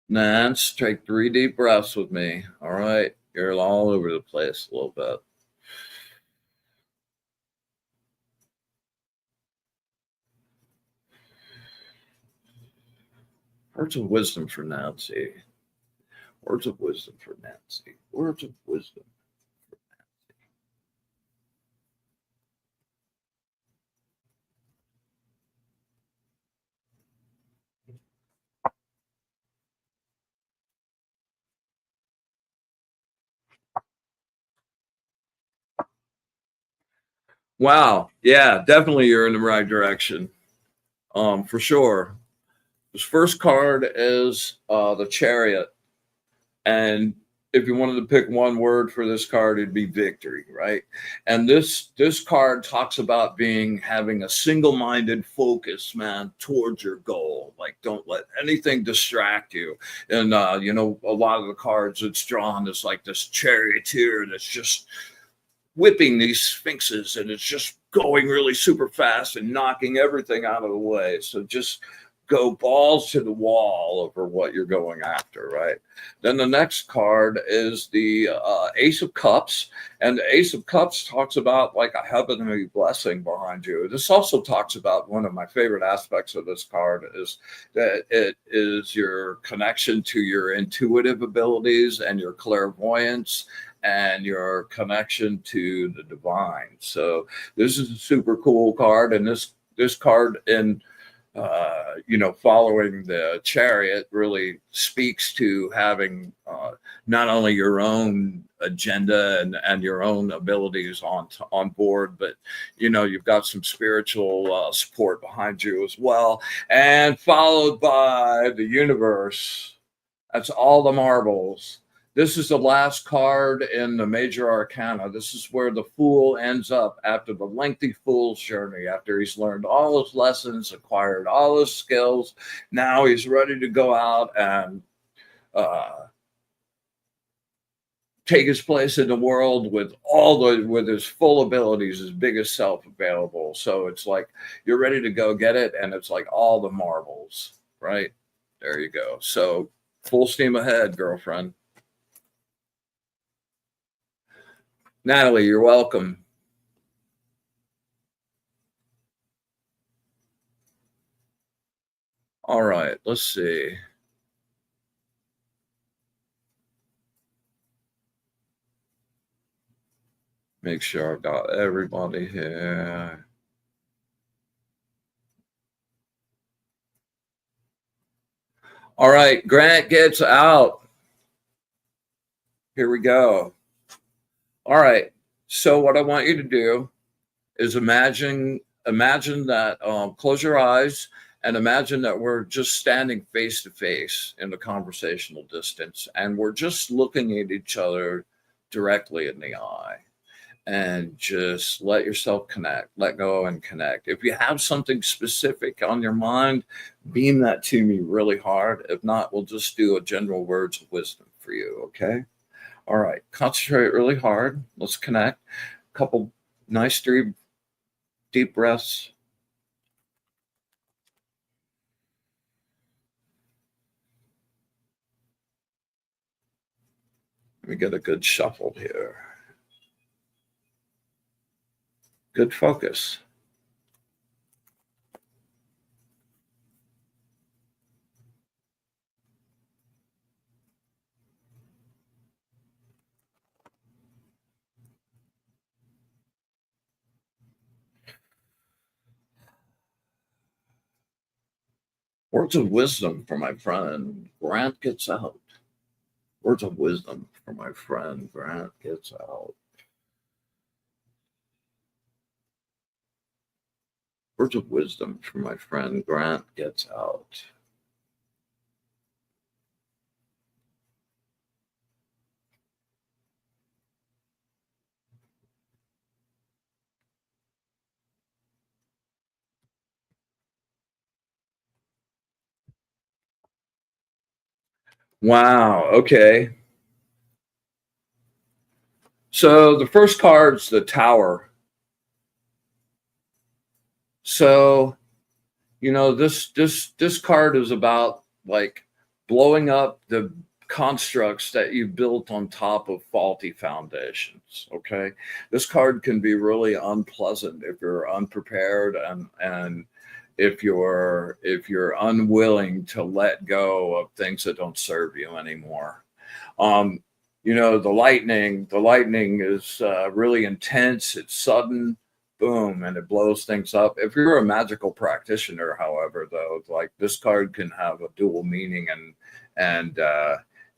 Speaker 1: Nance, take 3 deep breaths with me. All right. You're all over the place a little bit. Words of wisdom for Nancy. Words of wisdom for Nancy. Words of wisdom. Wow. Yeah, definitely you're in the right direction. For sure. This first card is the Chariot. And if you wanted to pick one word for this card, it'd be victory, right? And this card talks about having a single-minded focus, man, towards your goal. Like, don't let anything distract you. And a lot of the cards it's drawn is like this charioteer that's just whipping these sphinxes, and it's just going really super fast and knocking everything out of the way. So just go balls to the wall over what you're going after, right? Then the next card is the Ace of Cups, and the Ace of Cups talks about like a heavenly blessing behind you. This also talks about one of my favorite aspects of this card is that it is your connection to your intuitive abilities and your clairvoyance and your connection to the divine. So this is a super cool card, and this card in following the Chariot really speaks to having not only your own agenda and your own abilities on board, but you've got some spiritual support behind you as well, and followed by the universe. That's all the marbles. This is the last card in the major arcana. This is where the fool ends up after the lengthy fool's journey, after he's learned all his lessons, acquired all his skills. Now he's ready to go out and take his place in the world with his full abilities, his biggest self available. So it's like you're ready to go get it, and it's like all the marbles, right? There you go. So full steam ahead, girlfriend. Natalie, you're welcome. All right, let's see. Make sure I've got everybody here. All right, Grant gets out. Here we go. All right. So what I want you to do is imagine that, close your eyes and imagine that we're just standing face to face in the conversational distance, and we're just looking at each other directly in the eye, and just let yourself connect, let go and connect. If you have something specific on your mind, beam that to me really hard. If not, we'll just do a general words of wisdom for you. Okay. All right, concentrate really hard. Let's connect. A couple nice 3 deep breaths. Let me get a good shuffle here. Good focus. Words of wisdom for my friend. Grant gets out. Words of wisdom for my friend. Grant gets out. Words of wisdom for my friend. Grant gets out. Wow. Okay. So the first card's the Tower. So this card is about like blowing up the constructs that you built on top of faulty foundations. Okay, this card can be really unpleasant if you're unprepared, and if you're unwilling to let go of things that don't serve you anymore. um the lightning is really intense, it's sudden, boom, and it blows things up. If you're a magical practitioner, however, though, like, this card can have a dual meaning, and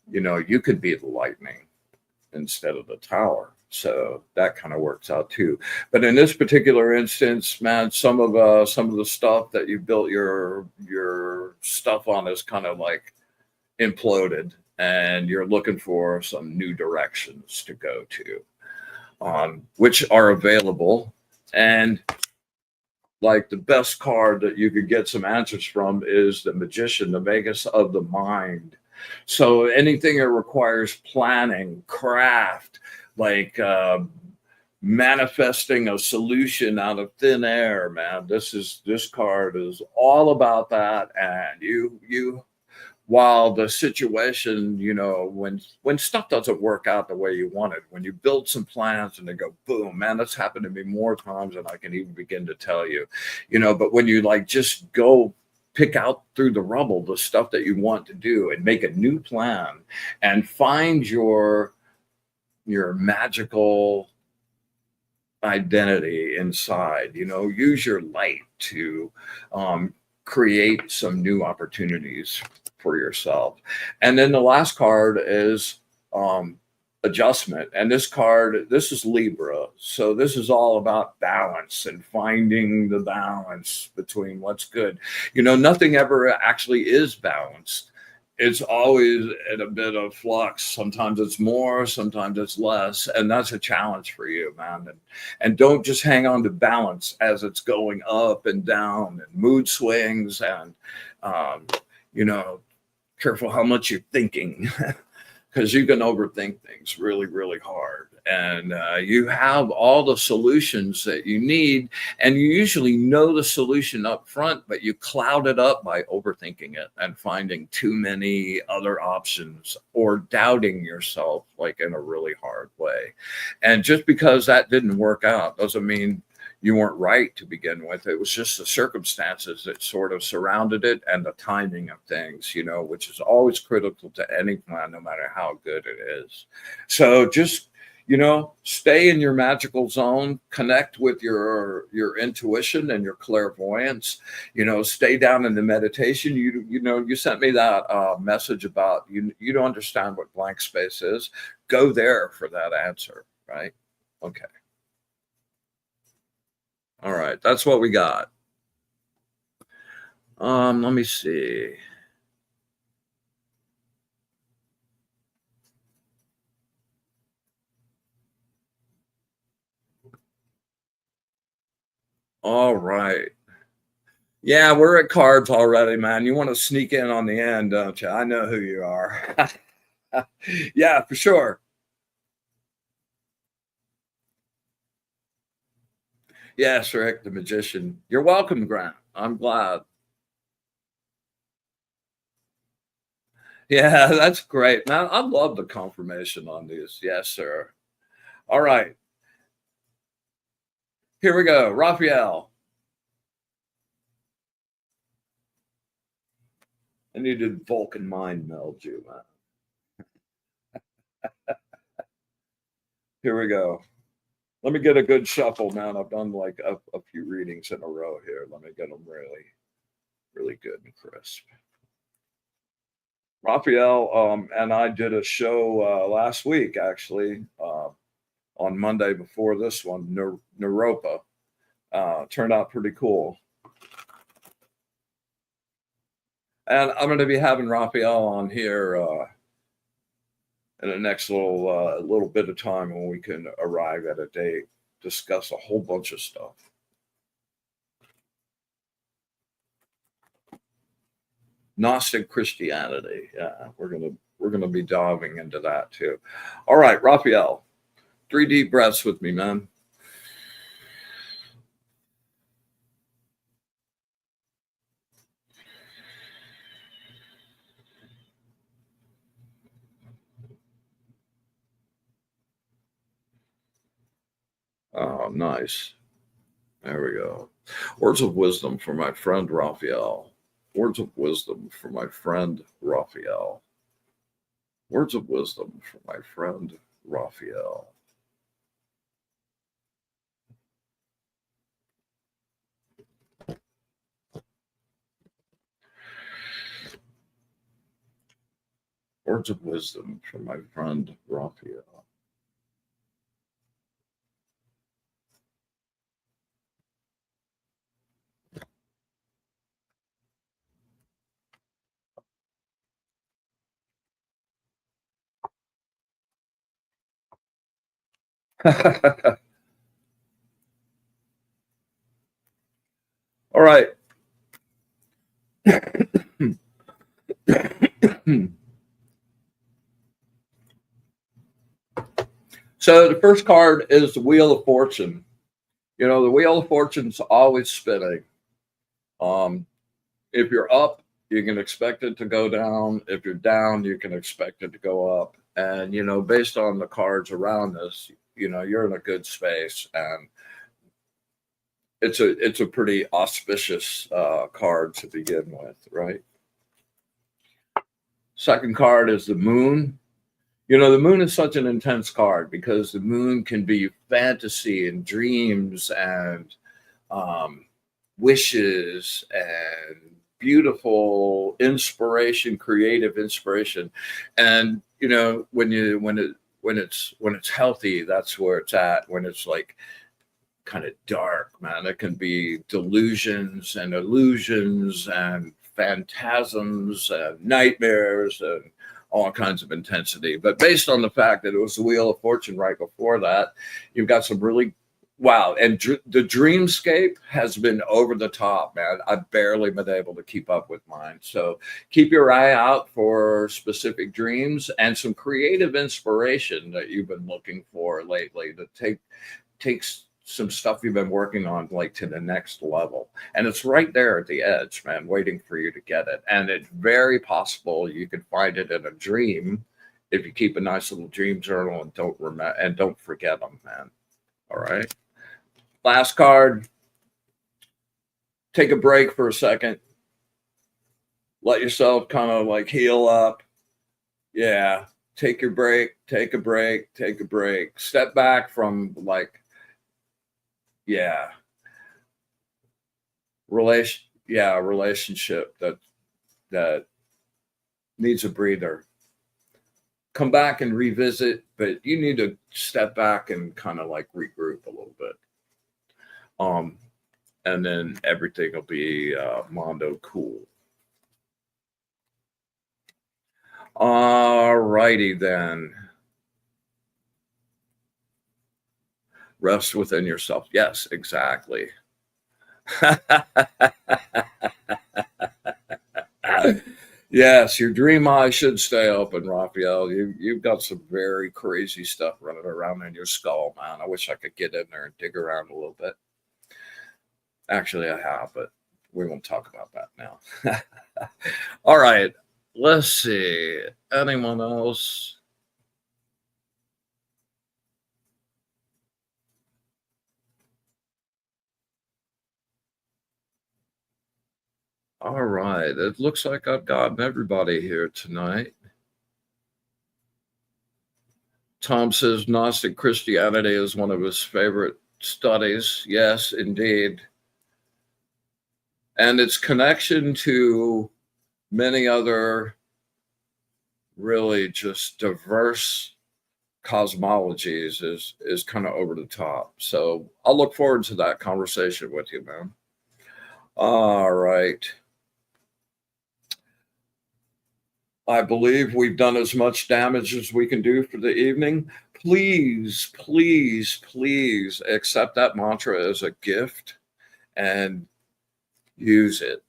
Speaker 1: you could be the lightning instead of the tower. So that kind of works out too. But in this particular instance, man, some of the stuff that you built your stuff on is kind of like imploded, and you're looking for some new directions to go to, which are available. And like, the best card that you could get some answers from is the Magician, the Vegas of the mind. So anything that requires planning, craft, like manifesting a solution out of thin air, man. This card is all about that. And you while the situation, when stuff doesn't work out the way you wanted, when you build some plans and they go boom, man, that's happened to me more times than I can even begin to tell you. But when you, like, just go pick out through the rubble the stuff that you want to do and make a new plan and find your magical identity inside, use your light to create some new opportunities for yourself. And then the last card is adjustment. And this is Libra. So this is all about balance and finding the balance between what's good. Nothing ever actually is balanced. It's always in a bit of flux. Sometimes it's more, sometimes it's less. And that's a challenge for you, man. And don't just hang on to balance as it's going up and down and mood swings, and, careful how much you're thinking, because you can overthink things really, really hard. And you have all the solutions that you need, and you usually know the solution up front, but you cloud it up by overthinking it and finding too many other options, or doubting yourself, like, in a really hard way. And just because that didn't work out doesn't mean you weren't right to begin with. It was just the circumstances that sort of surrounded it, and the timing of things, which is always critical to any plan, no matter how good it is. So just, stay in your magical zone, connect with your intuition and your clairvoyance, stay down in the meditation. You sent me that message about, you don't understand what blank space is. Go there for that answer, right? Okay. All right, that's what we got. Let me see. All right. Yeah, we're at cards already, man. You want to sneak in on the end, don't you? I know who you are. Yeah, for sure. Yes, Rick, the Magician. You're welcome, Grant. I'm glad. Yeah, that's great, man. I love the confirmation on these. Yes, sir. All right, here we go. Raphael, I needed Vulcan mind meld you, man. Here we go. Let me get a good shuffle, man. I've done like a few readings in a row here. Let me get them really, really good and crisp. Raphael and I did a show last week, actually, on Monday before this one, Naropa. Turned out pretty cool. And I'm going to be having Raphael on here in the next little bit of time, when we can arrive at a date, discuss a whole bunch of stuff. Gnostic Christianity. Yeah, we're gonna be diving into that too. All right, Raphael, 3 deep breaths with me, man. Oh, nice. There we go. Words of wisdom for my friend Raphael. Words of wisdom for my friend Raphael. Words of wisdom for my friend Raphael. Words of wisdom for my friend Raphael. All right. So the first card is the Wheel of Fortune. You know, the Wheel of Fortune's always spinning. Um, if you're up, you can expect it to go down. If you're down, you can expect it to go up. And you know, based on the cards around this, you know, you're in a good space, and it's a pretty auspicious card to begin with, right? Second card is the Moon. You know, the Moon is such an intense card because the Moon can be fantasy and dreams and wishes and beautiful inspiration, creative inspiration. And you know, when it's healthy, that's where it's at. When it's like kind of dark, man, it can be delusions and illusions and phantasms and nightmares and all kinds of intensity. But based on the fact that it was the Wheel of Fortune right before that, you've got some really wow. And the dreamscape has been over the top, man. I've barely been able to keep up with mine. So keep your eye out for specific dreams and some creative inspiration that you've been looking for lately to takes some stuff you've been working on like to the next level. And it's right there at the edge, man, waiting for you to get it. And it's very possible you could find it in a dream if you keep a nice little dream journal and don't forget them, man. All right. Last card. Take a break for a second. Let yourself kind of like heal up. Yeah. Take your break. Take a break. Take a break. Step back from like, yeah, relationship that needs a breather. Come back and revisit, but you need to step back and kind of like regroup a little bit. And then everything will be mondo cool. All righty then. Rest within yourself. Yes, exactly. Yes, your dream eye should stay open, Raphael. You've got some very crazy stuff running around in your skull, man. I wish I could get in there and dig around a little bit. Actually, I have, but we won't talk about that now. All right, let's see. Anyone else? All right, it looks like I've gotten everybody here tonight. Tom says Gnostic Christianity is one of his favorite studies. Yes, indeed. And its connection to many other really just diverse cosmologies is kind of over the top. So I'll look forward to that conversation with you, man. All right. I believe we've done as much damage as we can do for the evening. Please, please, please accept that mantra as a gift and use it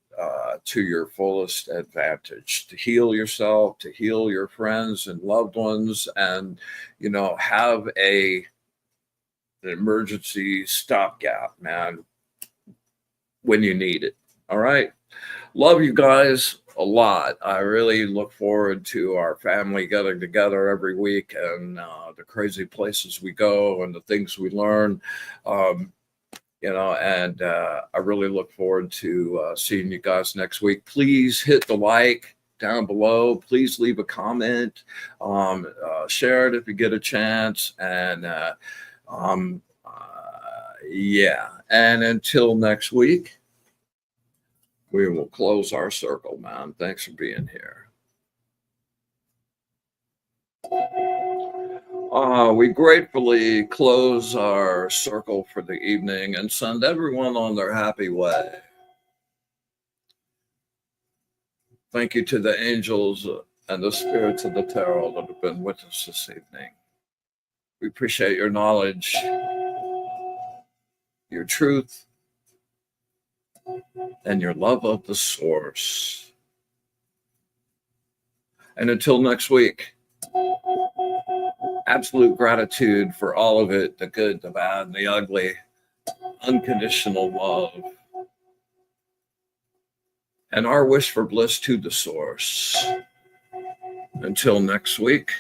Speaker 1: to your fullest advantage to heal yourself, to heal your friends and loved ones, and you know, have an emergency stopgap, man, when you need it. All right. Love you guys a lot. I really look forward to our family getting together every week, and the crazy places we go and the things we learn. Um, and I really look forward to seeing you guys next week. Please hit the like down below. Please leave a comment. Share it if you get a chance. And yeah. And until next week, we will close our circle, man. Thanks for being here. We gratefully close our circle for the evening and send everyone on their happy way. Thank you to the angels and the spirits of the tarot that have been with us this evening. We appreciate your knowledge, your truth, and your love of the source. And until next week, absolute gratitude for all of it, the good, the bad, and the ugly, unconditional love, and our wish for bliss to the source. Until next week.